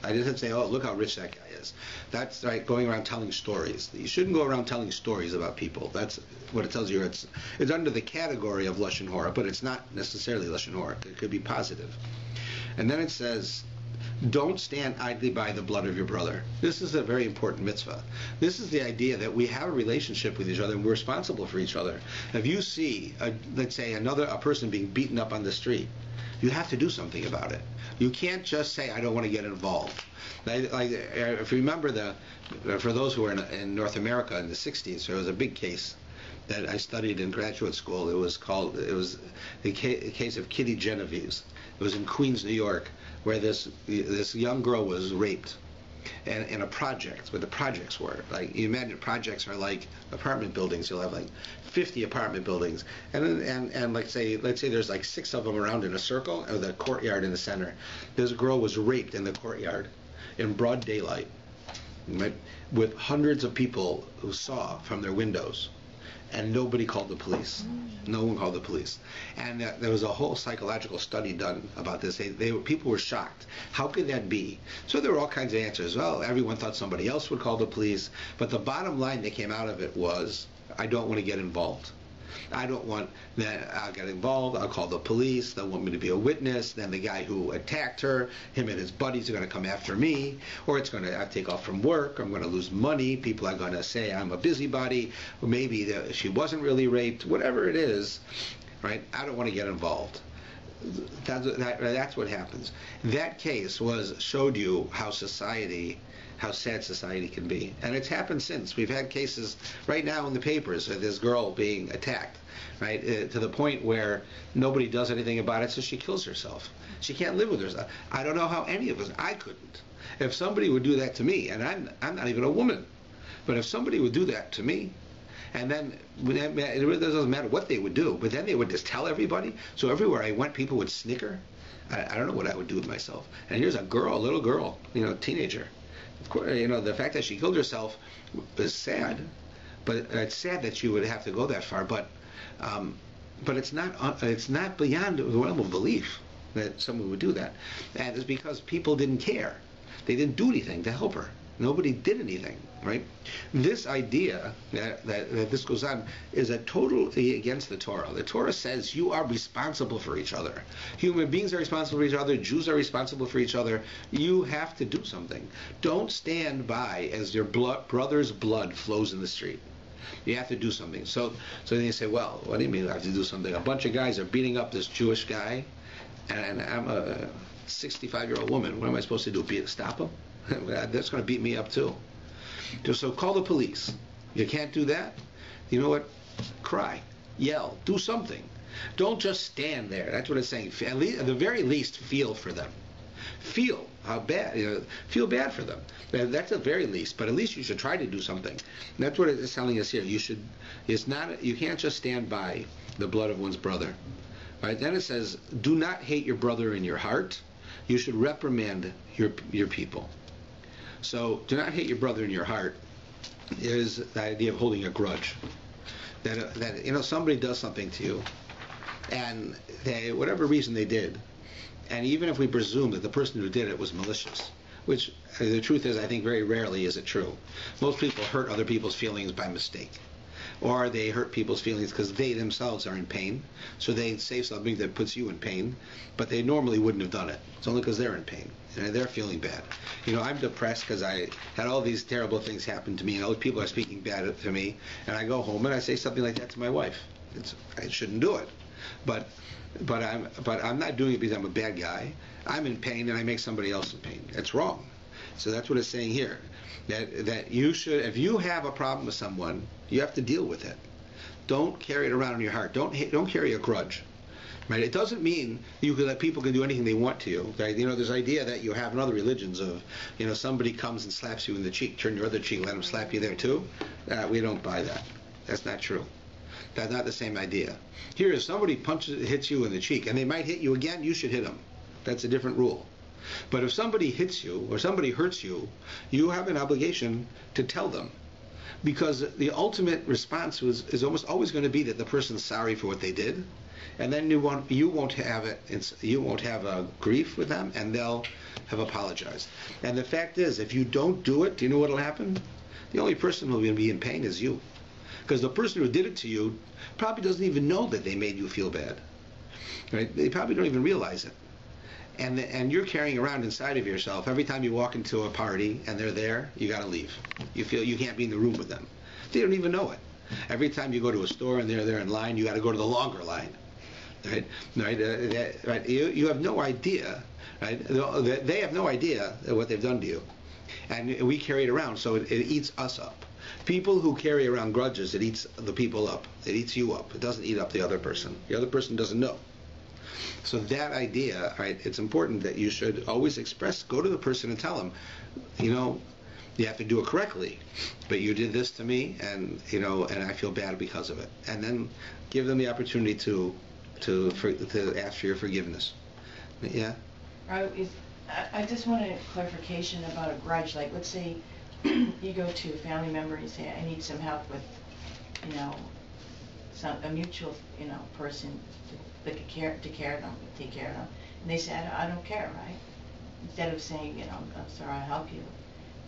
I just have to say, oh, look how rich that guy is. That's right, going around telling stories. You shouldn't go around telling stories about people. That's what it tells you. It's under the category of lashon hora, but it's not necessarily lashon hora. It could be positive. And then it says, don't stand idly by the blood of your brother. This is a very important mitzvah. This is the idea that we have a relationship with each other and we're responsible for each other. If you see, let's say, a person being beaten up on the street, you have to do something about it. You can't just say, I don't want to get involved. If you remember, for those who were in North America in the 60s, there was a big case that I studied in graduate school. It was the case of Kitty Genovese. It was in Queens, New York, where this young girl was raped. And in a project, where the projects were. Like, you imagine projects are like apartment buildings. You'll have like 50 apartment buildings. And let's say there's like 6 of them around in a circle, or the courtyard in the center. This girl was raped in the courtyard in broad daylight, right, with hundreds of people who saw from their windows. And nobody called the police. No one called the police. And there was a whole psychological study done about this. People were shocked. How could that be? So there were all kinds of answers. Well, everyone thought somebody else would call the police. But the bottom line that came out of it was, I don't want to get involved. I don't want that. I'll get involved. I'll call the police. They'll want me to be a witness. Then the guy who attacked her, him and his buddies are going to come after me, or it's going to take off from work. I'm going to lose money. People are going to say I'm a busybody, or maybe she wasn't really raped. Whatever it is, right? I don't want to get involved. That's what happens. That case showed you how sad society can be. And it's happened since. We've had cases right now in the papers of this girl being attacked, right, to the point where nobody does anything about it, so she kills herself. She can't live with herself. I don't know how any of us, I couldn't. If somebody would do that to me, and I'm not even a woman, but if somebody would do that to me, and then it really doesn't matter what they would do, but then they would just tell everybody, so everywhere I went people would snicker. I don't know what I would do with myself. And here's a little girl, teenager. Of course, the fact that she killed herself is sad, but it's sad that she would have to go that far. But it's not beyond the realm of belief that someone would do that, and it's because people didn't care. They didn't do anything to help her. Nobody did anything, right? This idea that this goes on is totally against the Torah. The Torah says you are responsible for each other. Human beings are responsible for each other. Jews are responsible for each other. You have to do something. Don't stand by as your brother's blood flows in the street. You have to do something. So then you say, well, what do you mean I have to do something? A bunch of guys are beating up this Jewish guy, and I'm a 65-year-old woman. What am I supposed to do? Stop him? That's going to beat me up too. So call the police. You can't do that? You know what? Cry, yell, do something. Don't just stand there. That's what it's saying. At the very least, feel for them. Feel how bad, feel bad for them. That's the very least, but at least you should try to do something. And that's what it's telling us here. You can't just stand by the blood of one's brother. Right? Then it says, do not hate your brother in your heart. You should reprimand your people. So, do not hate your brother in your heart is the idea of holding a grudge. That somebody does something to you, and whatever reason they did, and even if we presume that the person who did it was malicious, which the truth is, I think very rarely is it true. Most people hurt other people's feelings by mistake, or they hurt people's feelings because they themselves are in pain, so they say something that puts you in pain, but they normally wouldn't have done it. It's only because they're in pain and they're feeling bad. I'm depressed because I had all these terrible things happen to me, and all these people are speaking bad to me, and I go home and I say something like that to my wife. I shouldn't do it, but I'm not doing it because I'm a bad guy. I'm in pain and I make somebody else in pain. That's wrong. So that's what it's saying here. That you should, if you have a problem with someone, you have to deal with it. Don't carry it around in your heart. Don't carry a grudge. Right? It doesn't mean that people can do anything they want to you. Right? There's idea that you have in other religions of, somebody comes and slaps you in the cheek, turn your other cheek, let them slap you there too. We don't buy that. That's not true. That's not the same idea. Here, if somebody hits you in the cheek, and they might hit you again, you should hit them. That's a different rule. But if somebody hits you or somebody hurts you, you have an obligation to tell them, because the ultimate response is almost always going to be that the person's sorry for what they did, and then you won't have a grief with them, and they'll have apologized. And the fact is, if you don't do it, do you know what will happen? The only person who will be in pain is you, because the person who did it to you probably doesn't even know that they made you feel bad. Right? They probably don't even realize it. And you're carrying around inside of yourself, every time you walk into a party and they're there, you got to leave. You feel you can't be in the room with them. They don't even know it. Every time you go to a store and they're there in line, you got to go to the longer line. Right? Right? You have no idea. Right? They have no idea what they've done to you. And we carry it around, so it eats us up. People who carry around grudges, it eats the people up. It eats you up. It doesn't eat up the other person. The other person doesn't know. So that idea, right, it's important that you should always go to the person and tell them, you have to do it correctly, but you did this to me, and and I feel bad because of it. And then give them the opportunity to ask for your forgiveness. Yeah? I just want a clarification about a grudge. Like, let's say you go to a family member and you say, I need some help with, a mutual, person to take care of them. And they say, I don't care, right? Instead of saying, I'm sorry, I'll help you.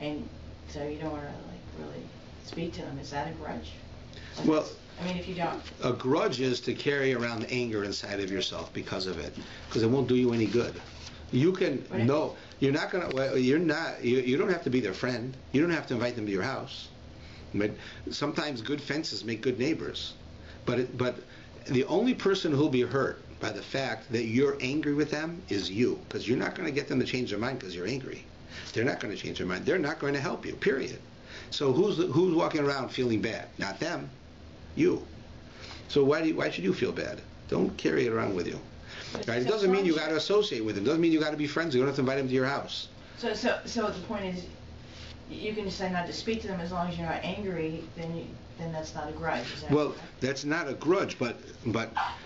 And so you don't want to, really speak to them. Is that a grudge? Well, if you don't. A grudge is to carry around anger inside of yourself because of it, because it won't do you any good. You can, you're not going to, you don't have to be their friend. You don't have to invite them to your house. But sometimes good fences make good neighbors. But the only person who'll be hurt by the fact that you're angry with them is you, because you're not going to get them to change their mind because you're angry. They're not going to change their mind. They're not going to help you, period. So who's walking around feeling bad? Not them, you. So why should you feel bad? Don't carry it around with you. Right? It doesn't mean you got to associate with them. It doesn't mean you got to be friends. You don't have to invite them to your house. So the point is, you can decide not to speak to them as long as you're not angry. Then that's not a grudge. Well, that's not a grudge, but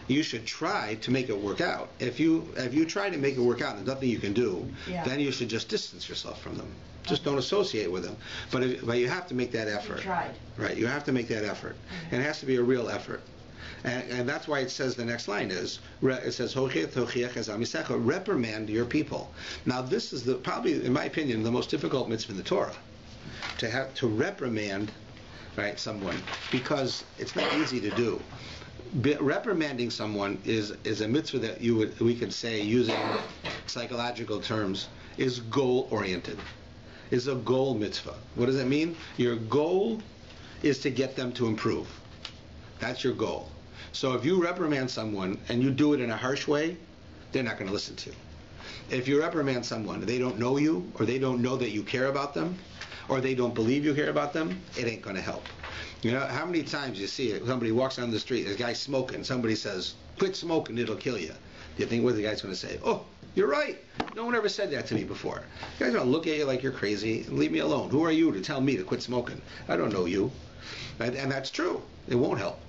you should try to make it work out. If you try to make it work out and there's nothing you can do, then you should just distance yourself from them. Just don't associate with them. But you have to make that effort. You tried. Right. You have to make that effort, and it has to be a real effort. And that's why it says the next line is, it says, reprimand your people. Now this is probably, in my opinion, the most difficult mitzvah in the Torah, to reprimand, right, someone, because it's not easy to do. Reprimanding someone is a mitzvah that we could say, using psychological terms, is goal oriented. Is a goal mitzvah. What does it mean? Your goal is to get them to improve. That's your goal. So if you reprimand someone and you do it in a harsh way, they're not going to listen to you. If you reprimand someone and they don't know you, or they don't know that you care about them, or they don't believe you care about them, it ain't going to help. You know, how many times you see it, somebody walks down the street, there's a guy smoking, somebody says, quit smoking, it'll kill you. Do you think what the guy's going to say? Oh, you're right. No one ever said that to me before. The guy's going to look at you like you're crazy and leave me alone. Who are you to tell me to quit smoking? I don't know you. And that's true. It won't help.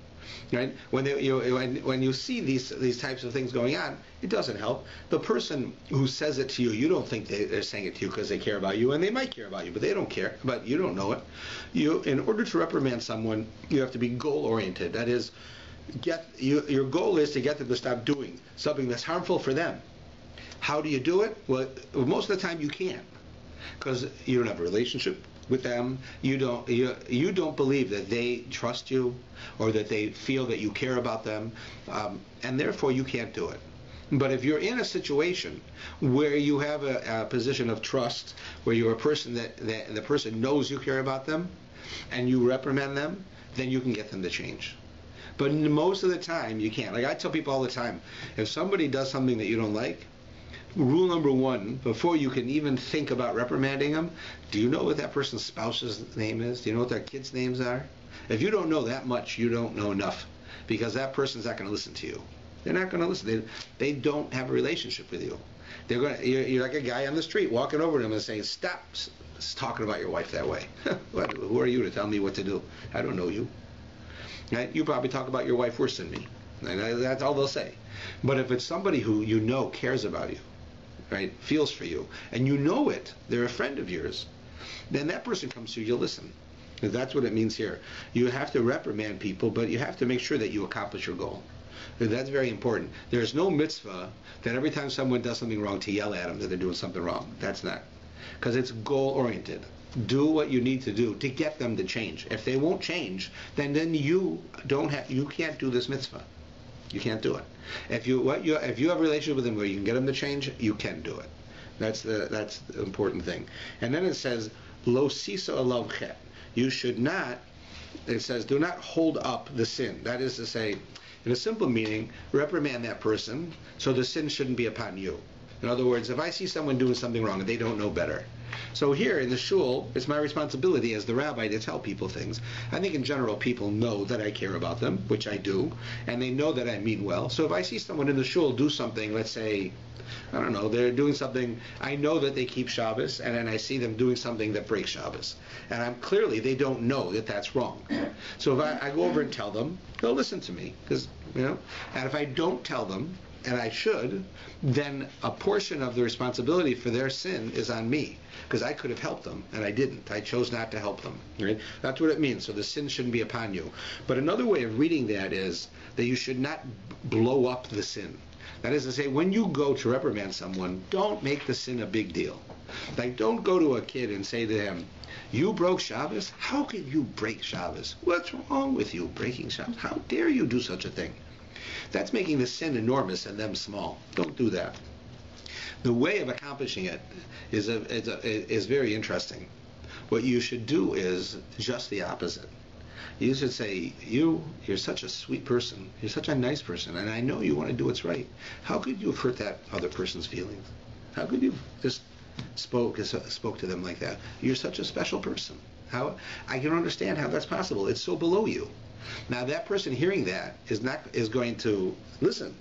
Right? When you see these types of things going on, it doesn't help. The person who says it to you, you don't think they're saying it to you because they care about you, and they might care about you, but they don't care. But you don't know it. In order to reprimand someone, you have to be goal-oriented. That is, your goal is to get them to stop doing something that's harmful for them. How do you do it? Well, most of the time you can't, because you don't have a relationship with them. You don't believe that they trust you, or that they feel that you care about them, and therefore you can't do it. But if you're in a situation where you have a position of trust, where you're a person that the person knows you care about them, and you reprimand them, then you can get them to change. But most of the time you can't. Like I tell people all the time, if somebody does something that you don't like, rule number one, before you can even think about reprimanding them, do you know what that person's spouse's name is? Do you know what their kids' names are? If you don't know that much, you don't know enough, because that person's not going to listen to you. They're not going to listen. They don't have a relationship with you. You're like a guy on the street walking over to them and saying, stop talking about your wife that way. Who are you to tell me what to do? I don't know you. Right? You probably talk about your wife worse than me. And that's all they'll say. But if it's somebody who you know cares about you, right, feels for you, and you know it, they're a friend of yours, then that person comes to you, you'll listen. Because that's what it means here. You have to reprimand people, but you have to make sure that you accomplish your goal. And that's very important. There's no mitzvah that every time someone does something wrong to yell at them that they're doing something wrong. That's not. Because it's goal-oriented. Do what you need to do to get them to change. If they won't change, then you can't do this mitzvah. You can't do it. If you have a relationship with them where you can get them to change, you can do it. That's the important thing. And then it says, lo sisa alav chet. You should not. It says, do not hold up the sin. That is to say, in a simple meaning, reprimand that person so the sin shouldn't be upon you. In other words, if I see someone doing something wrong and they don't know better, so here in the shul, it's my responsibility as the rabbi to tell people things. I think in general people know that I care about them, which I do, and they know that I mean well. So if I see someone in the shul do something, let's say, I don't know, they're doing something, I know that they keep Shabbos, and then I see them doing something that breaks Shabbos. And clearly they don't know that that's wrong. So if I go over and tell them, they'll listen to me, because, and if I don't tell them, and I should, then a portion of the responsibility for their sin is on me, because I could have helped them, and I didn't. I chose not to help them. Right? That's what it means. So the sin shouldn't be upon you. But another way of reading that is that you should not blow up the sin. That is to say, when you go to reprimand someone, don't make the sin a big deal. Like, don't go to a kid and say to him, you broke Shabbos? How can you break Shabbos? What's wrong with you breaking Shabbos? How dare you do such a thing? That's making the sin enormous and them small. Don't do that. The way of accomplishing it is very interesting. What you should do is just the opposite. You should say, you're such a sweet person. You're such a nice person, and I know you want to do what's right. How could you have hurt that other person's feelings? How could you just spoke to them like that? You're such a special person. How I can understand how that's possible. It's so below you. Now that person hearing that is going to listen,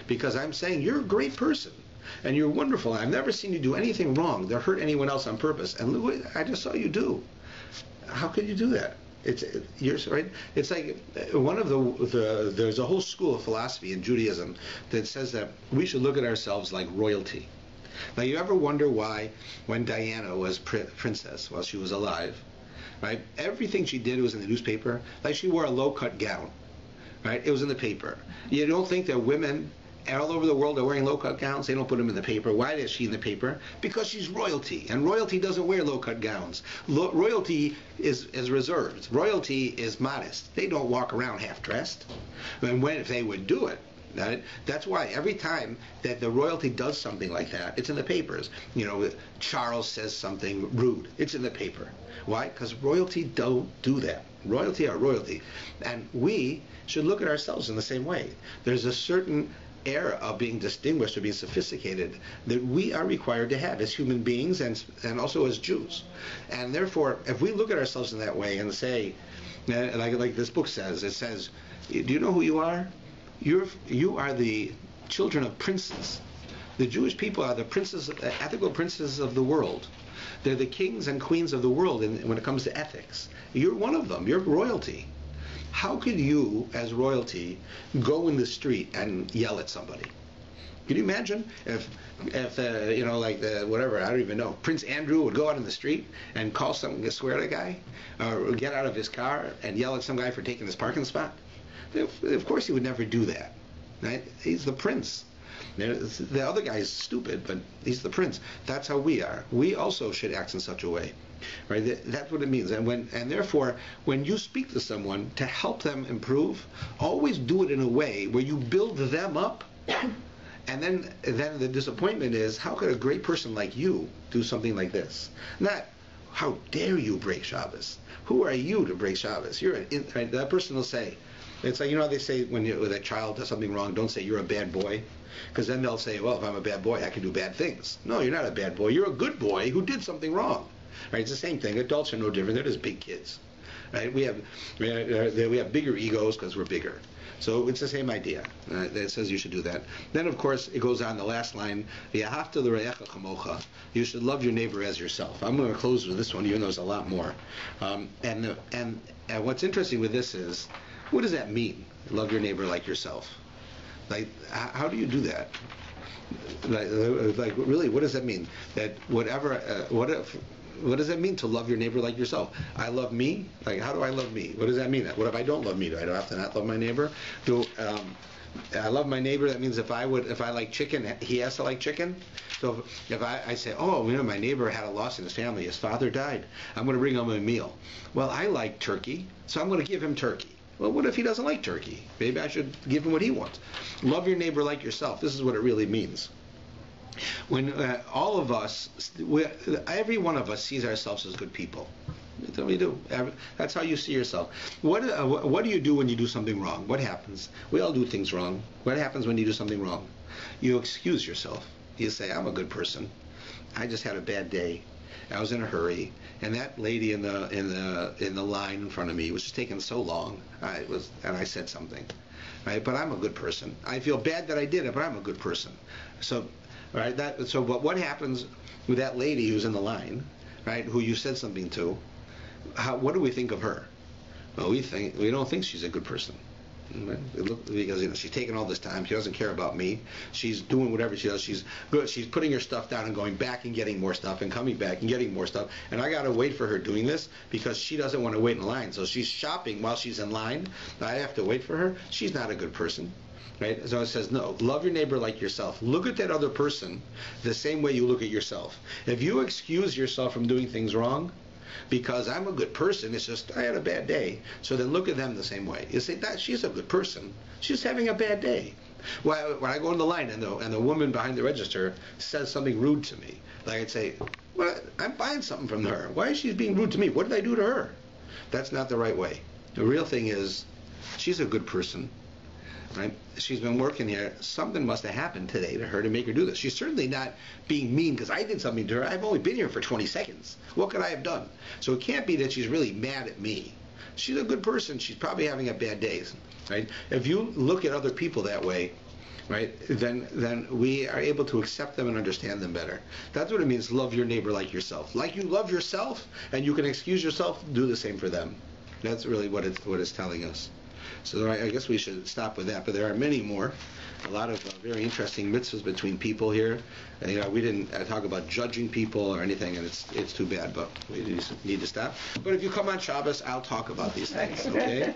because I'm saying you're a great person and you're wonderful. I've never seen you do anything wrong that hurt anyone else on purpose. And look what I just saw you do. How could you do that? You're right. It's like one of there's a whole school of philosophy in Judaism that says that we should look at ourselves like royalty. Now, you ever wonder why, when Diana was princess while she was alive, right? Everything she did was in the newspaper. Like, she wore a low-cut gown, right? It was in the paper. You don't think that women all over the world are wearing low-cut gowns? They don't put them in the paper. Why is she in the paper? Because she's royalty, and royalty doesn't wear low-cut gowns. Royalty is reserved. Royalty is modest. They don't walk around half-dressed. And if they would do it, Right? That's why every time that the royalty does something like that, it's in the papers. Charles says something rude. It's in the paper. Why? Because royalty don't do that. Royalty are royalty. And we should look at ourselves in the same way. There's a certain air of being distinguished or being sophisticated that we are required to have as human beings and also as Jews. And therefore, if we look at ourselves in that way and say, like this book says, it says, do you know who you are? You are the children of princes. The Jewish people are the princes, ethical princes of the world. They're the kings and queens of the world when it comes to ethics. You're one of them. You're royalty. How could you, as royalty, go in the street and yell at somebody? Can you imagine if whatever, I don't even know, Prince Andrew would go out in the street and call something, swear at a guy, or get out of his car and yell at some guy for taking his parking spot? Of course he would never do that. Right? He's the prince. The other guy is stupid, but he's the prince. That's how we are. We also should act in such a way. Right? That's what it means. And therefore, when you speak to someone to help them improve, always do it in a way where you build them up. And then the disappointment is, how could a great person like you do something like this? Not, how dare you break Shabbos? Who are you to break Shabbos? Right? That person will say, it's like, they say when a child does something wrong, don't say you're a bad boy. Because then they'll say, well, if I'm a bad boy, I can do bad things. No, you're not a bad boy. You're a good boy who did something wrong. Right? It's the same thing. Adults are no different. They're just big kids. Right? We have bigger egos because we're bigger. So it's the same idea. It says you should do that. Then, of course, it goes on the last line, you should love your neighbor as yourself. I'm going to close with this one, even though there's a lot more. And what's interesting with this is, what does that mean? Love your neighbor like yourself. Like, how do you do that? Like really, what does that mean? That what does that mean to love your neighbor like yourself? I love me? Like, how do I love me? What does that mean? What if I don't love me? Do I have to not love my neighbor? I love my neighbor? That means if I like chicken, he has to like chicken? So if I say, my neighbor had a loss in his family, his father died, I'm going to bring him a meal. Well, I like turkey, so I'm going to give him turkey. Well, what if he doesn't like turkey? Maybe I should give him what he wants. Love your neighbor like yourself. This is what it really means. When all of us, every one of us sees ourselves as good people. That's what we do. That's how you see yourself. What do you do when you do something wrong? What happens? We all do things wrong. What happens when you do something wrong? You excuse yourself. You say, I'm a good person. I just had a bad day. I was in a hurry, and that lady in the line in front of me was just taking so long. And I said something, right? But I'm a good person. I feel bad that I did it, but I'm a good person. So, right? But what happens with that lady who's in the line, right? Who you said something to? What do we think of her? Well, we don't think she's a good person. Because she's taking all this time. She doesn't care about me. She's doing whatever she does. She's good. She's putting her stuff down and going back and getting more stuff and coming back and getting more stuff. And I got to wait for her doing this because she doesn't want to wait in line. So she's shopping while she's in line. I have to wait for her. She's not a good person. Right? So it says, no, love your neighbor like yourself. Look at that other person the same way you look at yourself. If you excuse yourself from doing things wrong, because I'm a good person, it's just I had a bad day. So then look at them the same way. You say, that she's a good person. She's having a bad day. When I go in the line and the woman behind the register says something rude to me, like I'd say, well, I'm buying something from her. Why is she being rude to me? What did I do to her? That's not the right way. The real thing is, she's a good person. Right? She's been working here. Something must have happened today to her to make her do this. She's certainly not being mean because I did something to her. I've only been here for 20 seconds. What could I have done? So it can't be that she's really mad at me. She's a good person. She's probably having a bad day. Right? If you look at other people that way, right, then we are able to accept them and understand them better. That's what it means, love your neighbor like yourself. Like you love yourself and you can excuse yourself, do the same for them. That's really what it's telling us. So I guess we should stop with that. But there are many more. A lot of very interesting mitzvahs between people here. We didn't talk about judging people or anything, and it's too bad. But we need to stop. But if you come on Shabbos, I'll talk about these things. Okay.